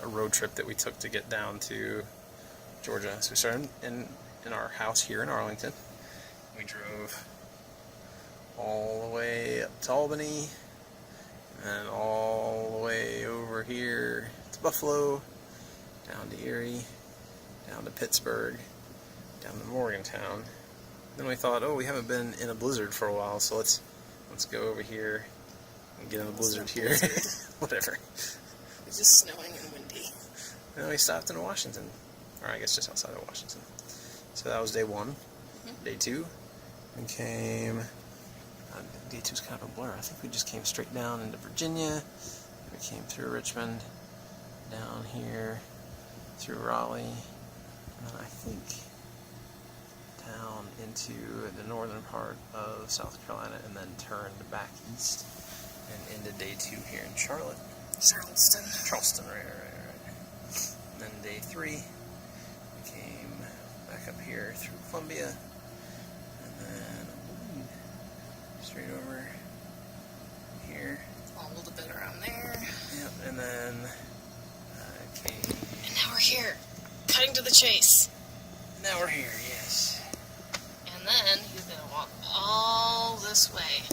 a road trip that we took to get down to Georgia. So we started in our house here in Arlington. We drove all the way up to Albany, and all the way over here to Buffalo, down to Erie, down to Pittsburgh, down to Morgantown. Then we thought, oh, we haven't been in a blizzard for a while, so let's go over here and get in a blizzard here. Whatever. It's just snowing and windy. Then we stopped in Washington, or I guess just outside of Washington. So that was day one. Day two, we came. Day two's kind of a blur. I think we just came straight down into Virginia. We came through Richmond, down here, through Raleigh, and then I think down into the northern part of South Carolina, and then turned back east and into day two here in Charlotte. Charleston, right. And then day three, we came back up here through Columbia, and then straight over here. A little bit around there. Yep, and then came. And now we're here, cutting to the chase. Now we're here, yes. And then he's gonna walk all this way.